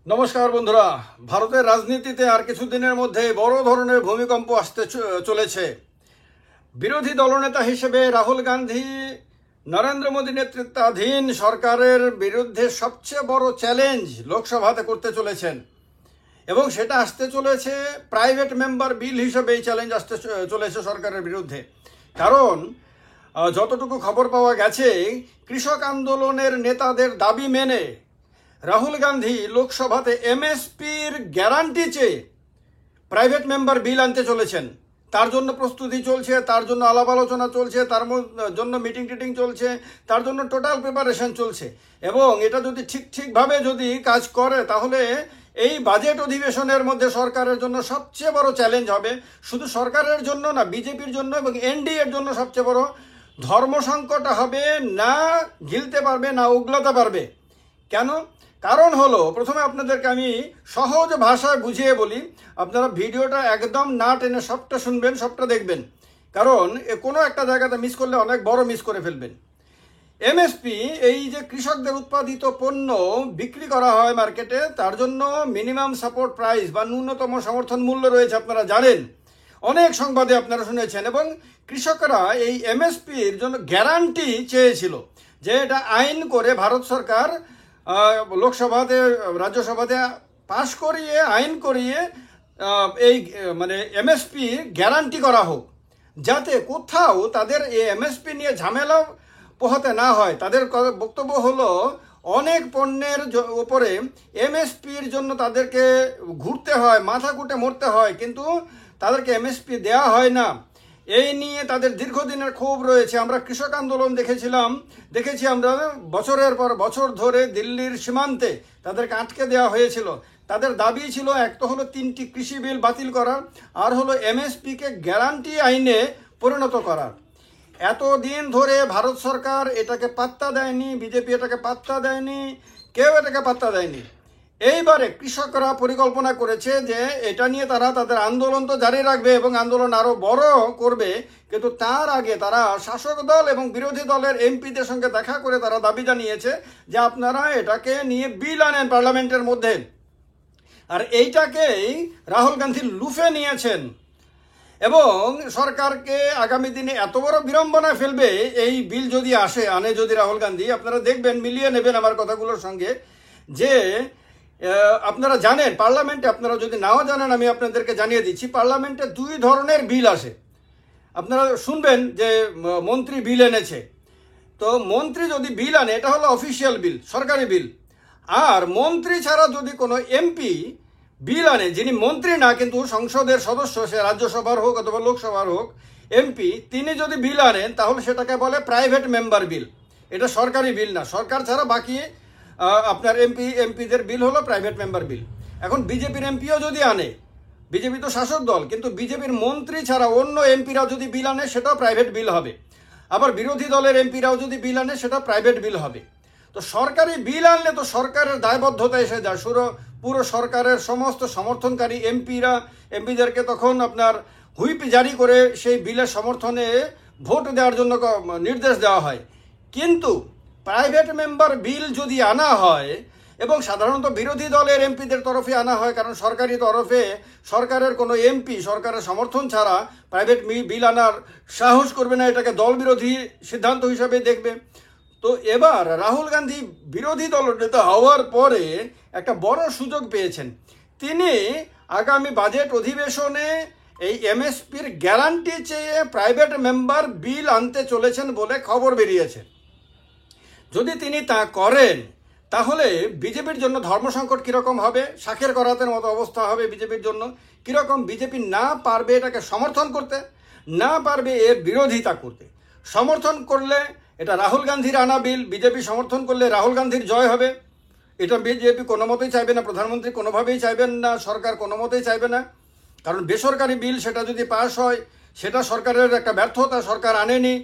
নমস্কার বন্ধুরা, ভারতের রাজনীতিতে আর কিছুদিনের মধ্যে বড় ধরনের ভূমিকম্প আসতে চলেছে। বিরোধী দলনেতা হিসেবে রাহুল গান্ধী নরেন্দ্র মোদী নেতৃত্বাধীন সরকারের বিরুদ্ধে সবচেয়ে বড় চ্যালেঞ্জ লোকসভাতে করতে চলেছেন এবং সেটা আসতে চলেছে প্রাইভেট মেম্বার বিল হিসেবে। এই চ্যালেঞ্জ আসতে চলেছে সরকারের বিরুদ্ধে, কারণ যতটুকু খবর পাওয়া গেছে কৃষক আন্দোলনের নেতাদের দাবি মেনে রাহুল গান্ধী লোকসভাতে এমএসপির গ্যারান্টি চেয়ে প্রাইভেট মেম্বার বিল আনতে চলেছেন। তার জন্য প্রস্তুতি চলছে, তার জন্য আলাপ আলোচনা চলছে, তার জন্য মিটিং টিটিং চলছে, তার জন্য টোটাল প্রিপারেশন চলছে। এবং এটা যদি ঠিকভাবে যদি কাজ করে তাহলে এই বাজেট অধিবেশনের মধ্যে সরকারের জন্য সবচেয়ে বড় চ্যালেঞ্জ হবে। শুধু সরকারের জন্য না, বিজেপির জন্য এবং এনডিএর জন্য সবচেয়ে বড় ধর্ম সংকট হবে। না গিলতে পারবে, না উগলাতে পারবে। কেন? কারণ হলো, প্রথমে আপনাদেরকে আমি সহজ ভাষায় বুঝিয়ে বলি, আপনারা ভিডিওটা একদম না টেনে সবটা শুনবেন, সবটা দেখবেন, কারণ কোনো একটা জায়গাতে মিস করলে অনেক বড় মিস করে ফেলবেন। এমএসপি, এই যে কৃষকদের উৎপাদিত পণ্য বিক্রি করা হয় মার্কেটে, তার জন্য মিনিমাম সাপোর্ট প্রাইস বা ন্যূনতম সমর্থন মূল্য রয়েছে, আপনারা জানেন, অনেক সংবাদে আপনারা শুনেছেন। এবং কৃষকরা এই এমএসপির জন্য গ্যারান্টি চেয়েছিল যে এটা আইন করে ভারত সরকার লোকসভাতে, রাজ্যসভাতে পাশ করিয়ে, আইন করিয়ে এই মানে এমএসপি গ্যারান্টি করা হোক, যাতে কোথাও তাদের এই এমএসপি নিয়ে ঝামেলা পোহাতে না হয়। তাদের বক্তব্য হলো অনেক পণ্যের উপরে এমএসপির জন্য তাদেরকে ঘুরতে হয়, মাথা কুটে মরতে হয়, কিন্তু তাদেরকে এমএসপি দেওয়া হয় না। এই নিয়ে তাদের দীর্ঘদিনের ক্ষোভ রয়েছে। আমরা কৃষক আন্দোলন দেখেছি আমরা বছরের পর বছর ধরে দিল্লির সীমান্তে তাদেরকে আটকে দেওয়া হয়েছিল। তাদের দাবি ছিল, এক তো হলো 3টি কৃষি বিল বাতিল করা, আর হলো এমএসপিকে গ্যারান্টি আইনে পরিণত করা। এতদিন ধরে ভারত সরকার এটাকে পাত্তা দেয়নি, বিজেপি এটাকে পাত্তা দেয়নি, কেউ এটাকে পাত্তা দেয়নি। এইবারে কৃষকরা পরিকল্পনা করেছে যে এটা নিয়ে তারা তাদের আন্দোলন তো জারি রাখবে এবং আন্দোলন আরো বড় করবে, কিন্তু তার আগে তারা শাসক দল এবং বিরোধী দলের এমপিদের সঙ্গে দেখা করে তারা দাবি জানিয়েছে যে আপনারা এটাকে নিয়ে বিল আনেন পার্লামেন্টের মধ্যে। আর এইটাকেই রাহুল গান্ধী লুফে নিয়েছেন এবং সরকারকে আগামী দিনে এত বড় বিড়ম্বনায় ফেলবে এই বিল যদি আনে যদি রাহুল গান্ধী। আপনারা দেখবেন, মিলিয়ে নেবেন আমার কথাগুলোর সঙ্গে, যে আপনারা জানেন পার্লামেন্টে, আপনারা যদি নাও জানেন আমি আপনাদেরকে জানিয়ে দিচ্ছি, পার্লামেন্টে 2 ধরনের বিল আসে। আপনারা শুনবেন যে মন্ত্রী বিল এনেছে। তো মন্ত্রী যদি বিল আনে, এটা হলো অফিসিয়াল বিল, সরকারি বিল। আর মন্ত্রী ছাড়া যদি কোনো এমপি বিল আনে, যিনি মন্ত্রী না কিন্তু সংসদের সদস্য, সে রাজ্যসভার হোক অথবা লোকসভার হোক এমপি, তিনি যদি বিল আনেন তাহলে সেটাকে বলে প্রাইভেট মেম্বার বিল। এটা সরকারি বিল না। সরকার ছাড়া বাকি আপনার এমপিদের বিল হলো প্রাইভেট মেম্বার বিল। এখন বিজেপির এমপিও যদি আনে, বিজেপি তো শাসক দল, কিন্তু বিজেপির মন্ত্রী ছাড়া অন্য এমপিরা যদি বিল আনে সেটাও প্রাইভেট বিল হবে। আবার বিরোধী দলের এমপিরাও যদি বিল আনে সেটা প্রাইভেট বিল হবে। তো সরকারি বিল আনলে তো সরকারের দায়বদ্ধতা এসে যায়। পুরো সরকারের সমস্ত সমর্থনকারী এমপিদেরকে তখন আপনার হুইপ জারি করে সেই বিলের সমর্থনে ভোট দেওয়ার জন্য নির্দেশ দেওয়া হয়। কিন্তু প্রাইভেট মেম্বার বিল যদি আনা হয়, এবং সাধারণত বিরোধী দলের এমপিদের তরফে আনা হয়, কারণ সরকারি তরফে সরকারের কোনো এমপি সরকারের সমর্থন ছাড়া প্রাইভেট বিল আনার সাহস করবে না, এটাকে দল বিরোধী সিদ্ধান্ত হিসাবে দেখবে। তো এবার রাহুল গান্ধী বিরোধী দলনেতা হওয়ার পরে একটা বড় সুযোগ পেয়েছেন। তিনি আগামী বাজেট অধিবেশনে এই এমএসপির গ্যারান্টি চেয়ে প্রাইভেট মেম্বার বিল আনতে চলেছেন বলে খবর বেরিয়েছে। যদি তিনি তা করেন তাহলে বিজেপির জন্য ধর্মসংকট কীরকম হবে, শাখের করাতের মতো অবস্থা হবে বিজেপির জন্য। কীরকম? বিজেপি না পারবে এটাকে সমর্থন করতে, না পারবে এর বিরোধিতা করতে। সমর্থন করলে এটা রাহুল গান্ধীর আনা বিল, বিজেপি সমর্থন করলে রাহুল গান্ধীর জয় হবে। এটা বিজেপি কোনো মতেই চাইবে না, প্রধানমন্ত্রী কোনোভাবেই চাইবেন না, সরকার কোনো মতেই চাইবে না। কারণ বেসরকারি বিল সেটা যদি পাস হয় সেটা সরকারের একটা ব্যর্থতা, সরকার আনেনি,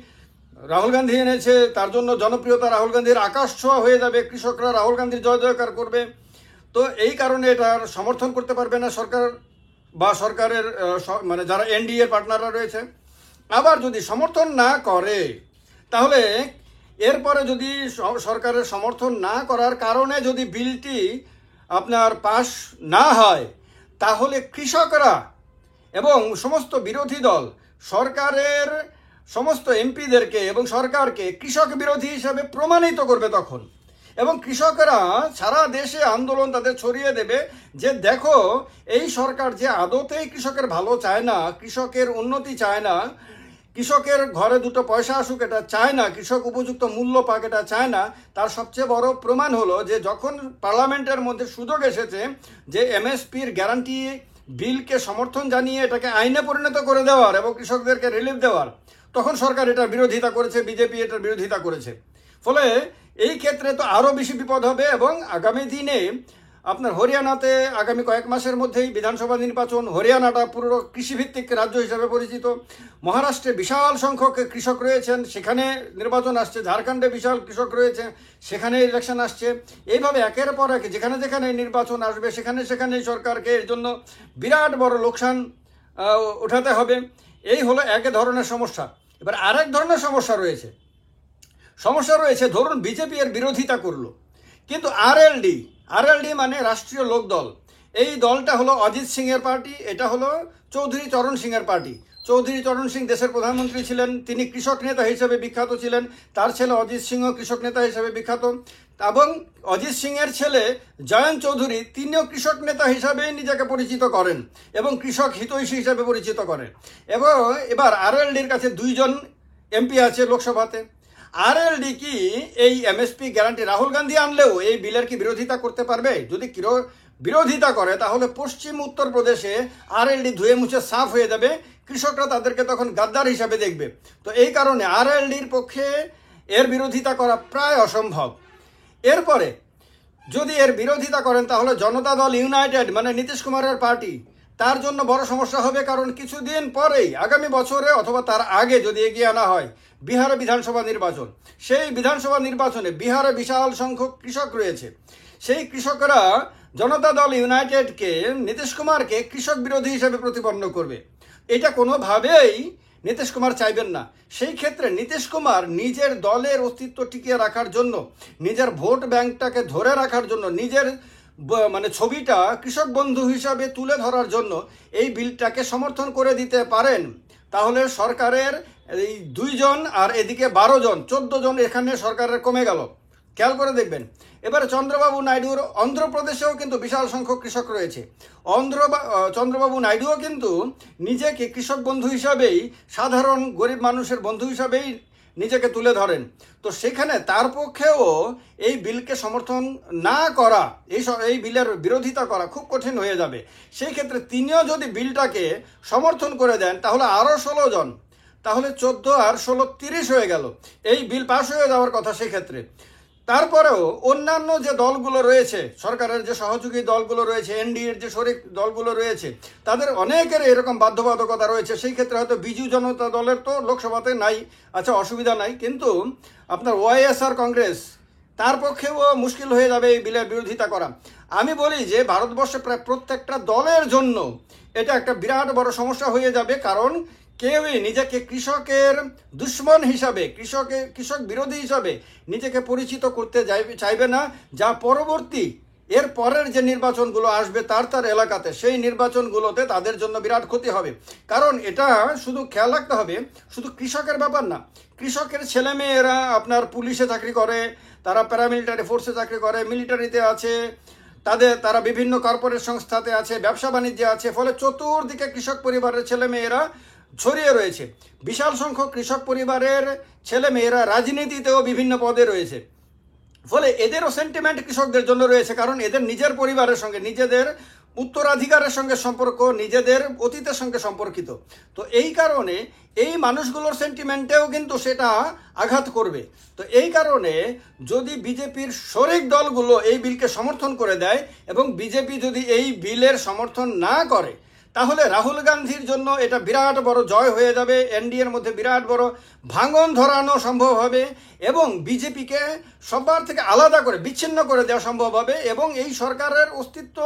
রাহুল গান্ধী এনেছে, তার জন্য জনপ্রিয়তা রাহুল গান্ধীর আকাশ ছোঁয়া হয়ে যাবে, কৃষকরা রাহুল গান্ধীর জয় জয়কার করবে। তো এই কারণে এটার সমর্থন করতে পারবে না সরকার বা সরকারের মানে যারা এনডিএ পার্টনাররা রয়েছে। আবার যদি সমর্থন না করে তাহলে এরপরে যদি সরকারের সমর্থন না করার কারণে যদি বিলটি আপনার পাশ না হয়, তাহলে কৃষকরা এবং সমস্ত বিরোধী দল সরকারের সমস্ত এমপিদেরকে এবং সরকারকে কৃষক বিরোধী হিসাবে প্রমাণিত করবে তখন। এবং কৃষকরা সারা দেশে আন্দোলন তাদের ছড়িয়ে দেবে যে দেখো, এই সরকার যে আদতেই কৃষকের ভালো চায় না, কৃষকের উন্নতি চায় না, কৃষকের ঘরে দুটো পয়সা আসুক এটা চায় না, কৃষক উপযুক্ত মূল্য পাক এটা চায় না, তার সবচেয়ে বড় প্রমাণ হলো যে যখন পার্লামেন্টের মধ্যে সুযোগ এসেছে যে এমএসপির গ্যারান্টি বিলকে সমর্থন জানিয়ে এটাকে আইনে পরিণত করে দেওয়ার এবং কৃষকদেরকে রিলিফ দেওয়ার, তখন সরকার এটার বিরোধিতা করেছে, বিজেপি এটার বিরোধিতা করেছে। ফলে এই ক্ষেত্রে তো আরও বেশি বিপদ হবে। এবং আগামী দিনে আপনার হরিয়ানাতে আগামী কয়েক মাসের মধ্যেই বিধানসভা নির্বাচন, হরিয়ানাটা পুরো কৃষিভিত্তিক রাজ্য হিসাবে পরিচিত, মহারাষ্ট্রে বিশাল সংখ্যক কৃষক রয়েছেন, সেখানে নির্বাচন আসছে, ঝাড়খণ্ডে বিশাল কৃষক রয়েছে, সেখানে ইলেকশন আসছে। এইভাবে একের পর এক যেখানে যেখানে নির্বাচন আসবে সেখানে সেখানে সরকারকে এর জন্য বিরাট বড় লোকসান উঠাতে হবে। এই হলো এক ধরনের সমস্যা। এবার আরেক ধরনের সমস্যা রয়েছে, ধরুন বিজেপি এর বিরোধিতা করলো, কিন্তু আরএলডি মানে রাষ্ট্রীয় লোকদল, এই দলটা হলো অজিত সিং এর পার্টি, এটা হলো চৌধুরী চরণ সিং এর পার্টি। চৌধুরী চরণ সিং দেশের প্রধানমন্ত্রী ছিলেন, তিনি কৃষক নেতা হিসেবে বিখ্যাত ছিলেন, তার ছেলে অজিত সিংও কৃষক নেতা হিসেবে বিখ্যাত, এবং অজিত সিং এর ছেলে জয়ন্ত চৌধুরী তিনিও কৃষক নেতা হিসাবেই নিজেকে পরিচিত করেন এবং কৃষক হিতৈষী হিসাবে পরিচিত করেন। এবং এবার আরএলডির কাছে 2 জন এমপি আছে লোকসভাতে। আরএলডি কি এই এমএসপি গ্যারান্টি রাহুল গান্ধী আনলেও এই বিলের কি বিরোধিতা করতে পারবে? যদি বিরোধিতা করে তাহলে পশ্চিম উত্তরপ্রদেশে আরএলডি ধুয়ে মুছে সাফ হয়ে যাবে, কৃষকরা তাদেরকে তখন গাদ্দার হিসাবে দেখবে। তো এই কারণে আরএলডির পক্ষে এর বিরোধিতা করা প্রায় অসম্ভব। এরপরে যদি এর বিরোধিতা করেন তাহলে জনতা দল ইউনাইটেড মানে নীতিশ কুমারের পার্টি, তার জন্য বড় সমস্যা হবে। কারণ কিছুদিন পরেই আগামী বছরে অথবা তার আগে যদি এগিয়ে আনা হয় বিহারে বিধানসভা নির্বাচন, সেই বিধানসভা নির্বাচনে বিহারে বিশাল সংখ্যক কৃষক রয়েছে, সেই কৃষকরা জনতা দল ইউনাইটেডকে, নীতিশ কুমারকে কৃষক বিরোধী হিসেবে প্রতিপন্ন করবে। এটা কোনোভাবেই নীতিশ কুমার চাইবেন না। সেই ক্ষেত্রে নীতিশ কুমার নিজের দলের অস্তিত্ব টিকিয়ে রাখার জন্য, নিজের ভোট ব্যাংকটাকে ধরে রাখার জন্য, নিজের মানে ছবিটা কৃষক বন্ধু হিসাবে তুলে ধরার জন্য এই বিলটাকে সমর্থন করে দিতে পারেন। তাহলে সরকারের এই 2 জন আর এদিকে 12 জন, 14 জন এখানে সরকারের কমে গেল। খেয়াল করে দেখবেন। এবারে চন্দ্রবাবু নাইডুর অন্ধ্রপ্রদেশেও কিন্তু বিশাল সংখ্যক কৃষক রয়েছে। চন্দ্রবাবু নাইডুও কিন্তু নিজেকে কৃষক বন্ধু হিসাবেই, সাধারণ গরিব মানুষের বন্ধু হিসাবেই নিজেকে তুলে ধরেন। তো সেখানে তার পক্ষেও এই বিলকে সমর্থন না করা, এই বিলের বিরোধিতা করা খুব কঠিন হয়ে যাবে। সেই ক্ষেত্রে তিনিও যদি বিলটাকে সমর্থন করে দেন তাহলে আরও 16 জন, তাহলে 14 আর 16 30 হয়ে গেল, এই বিল পাশ হয়ে যাওয়ার কথা। সেক্ষেত্রে তারপরেও অন্যান্য যে দলগুলো রয়েছে, সরকারের যে সহযোগী দলগুলো রয়েছে, এনডিএর যে শরিক দলগুলো রয়েছে, তাদের অনেকের এরকম বাধ্যবাধকতা রয়েছে। সেই ক্ষেত্রে হয়তো বিজু জনতা দলের তো লোকসভাতে নাই, আচ্ছা অসুবিধা নাই, কিন্তু আপনার ওয়াইএসআর কংগ্রেস, তার পক্ষেও মুশকিল হয়ে যাবে এই বিলের বিরোধিতা করা। আমি বলি যে ভারতবর্ষে প্রায় প্রত্যেকটা দলের জন্য এটা একটা বিরাট বড় সমস্যা হয়ে যাবে। কারণ কেউই নিজেকে কৃষকের দুশ্মন হিসাবে, কৃষক বিরোধী হিসাবে নিজেকে পরিচিত করতে চাইবে না, যা পরবর্তী এর পরের যে নির্বাচনগুলো আসবে তার এলাকাতে, সেই নির্বাচনগুলোতে তাদের জন্য বিরাট ক্ষতি হবে। কারণ এটা শুধু খেয়াল রাখতে হবে, শুধু কৃষকের ব্যাপার না, কৃষকের ছেলেমেয়েরা আপনার পুলিশে চাকরি করে, তারা প্যারামিলিটারি ফোর্সে চাকরি করে, মিলিটারিতে আছে, তারা বিভিন্ন কর্পোরেট সংস্থাতে আছে, ব্যবসা বাণিজ্যে আছে। ফলে চতুর্দিকে কৃষক পরিবারের ছেলেমেয়েরা ছড়িয়ে রয়েছে। বিশাল সংখ্যক কৃষক পরিবারের ছেলে মেয়েরা রাজনীতিতেও বিভিন্ন পদে রয়েছে। ফলে এদেরও সেন্টিমেন্ট কৃষকদের জন্য রয়েছে, কারণ এদের নিজের পরিবারের সঙ্গে, নিজেদের উত্তরাধিকারের সঙ্গে সম্পর্ক, নিজেদের অতীতের সঙ্গে সম্পর্কিত। তো এই কারণে এই মানুষগুলোর সেন্টিমেন্টেও কিন্তু সেটা আঘাত করবে। তো এই কারণে যদি বিজেপির শরিক দলগুলো এই বিলকে সমর্থন করে দেয় এবং বিজেপি যদি এই বিলের সমর্থন না করে, তাহলে রাহুল গান্ধীর জন্য এটা বিরাট বড় জয় হয়ে যাবে, এনডিএর মধ্যে বিরাট বড় ভাঙন ধরানো সম্ভব হবে এবং বিজেপিকে সবার থেকে আলাদা করে বিচ্ছিন্ন করে দেওয়া সম্ভব হবে এবং এই সরকারের অস্তিত্ব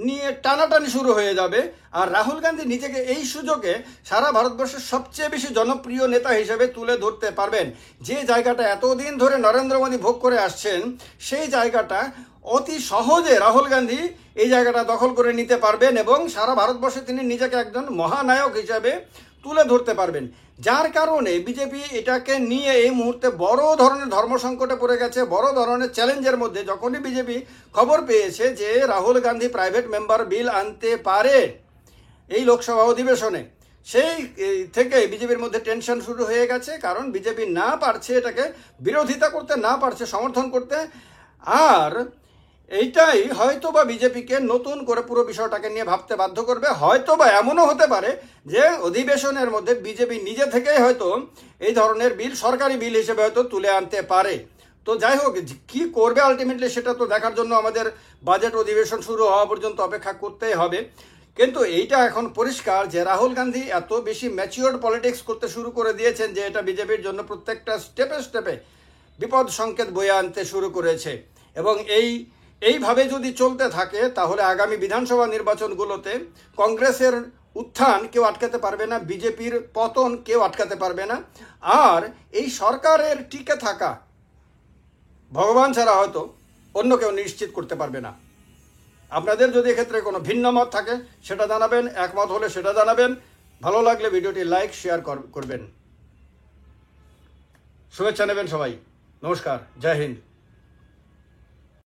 নিয়ে টানাটানি শুরু হয়ে যাবে। আর রাহুল গান্ধী নিজেকে এই সুযোগে সারা ভারতবর্ষের সবচেয়ে বেশি জনপ্রিয় নেতা হিসেবে তুলে ধরতে পারবেন। যে জায়গাটা এতদিন ধরে নরেন্দ্র মোদী ভোগ করে আসছেন, সেই জায়গাটা অতি সহজে রাহুল গান্ধী এই জায়গাটা দখল করে নিতে পারবেন এবং সারা ভারতবর্ষে তিনি নিজেকে একজন মহানায়ক হিসাবে তুলে ধরতে পারবেন। যার কারণে বিজেপি এটাকে নিয়ে এই মুহূর্তে বড় ধরনের ধর্ম সংকটে পড়ে গেছে, বড় ধরনের চ্যালেঞ্জের মধ্যে। যখনই বিজেপি খবর পেয়েছে যে রাহুল গান্ধী প্রাইভেট মেম্বার বিল আনতে পারে এই লোকসভা অধিবেশনে, সেই থেকে বিজেপির মধ্যে টেনশন শুরু হয়ে গেছে। কারণ বিজেপি না পারছে এটাকে বিরোধিতা করতে, না পারছে সমর্থন করতে। আর এইটাই হয়তোবা বিজেপিকে নতুন করে পুরো বিষয়টাকে নিয়ে ভাবতে বাধ্য করবে। হয়তোবা এমনও হতে পারে যে অধিবেশনের মধ্যে বিজেপি নিজে থেকেই হয়তো এই ধরনের বিল সরকারি বিল হিসেবে হয়তো তুলে আনতে পারে। তো যাই হোক, কি করবে আলটিমেটলি সেটা তো দেখার জন্য আমাদের বাজেট অধিবেশন শুরু হওয়া পর্যন্ত অপেক্ষা করতেই হবে। কিন্তু এইটা এখন পরিষ্কার যে রাহুল গান্ধী এত বেশি ম্যাচিওর্ড পলিটিক্স করতে শুরু করে দিয়েছেন যে এটা বিজেপির জন্য প্রত্যেকটা স্টেপে স্টেপে বিপদ সংকেত বয়ে আনতে শুরু করেছে। এবং এইভাবে যদি চলতে থাকে তাহলে আগামী বিধানসভা নির্বাচনগুলোতে কংগ্রেসের উত্থান কেউ আটকাতে পারবে না, বিজেপির পতন কেউ আটকাতে পারবে না। আর এই সরকারের টিকে থাকা ভগবান ছাড়া হয়তো অন্য কেউ নিশ্চিত করতে পারবে না। আপনাদের যদি এক্ষেত্রে কোনো ভিন্ন মত থাকে সেটা জানাবেন, একমত হলে সেটা জানাবেন। ভালো লাগলে ভিডিওটি লাইক শেয়ার করবেন। শুভেচ্ছা নেবেন সবাই। নমস্কার, জয় হিন্দ।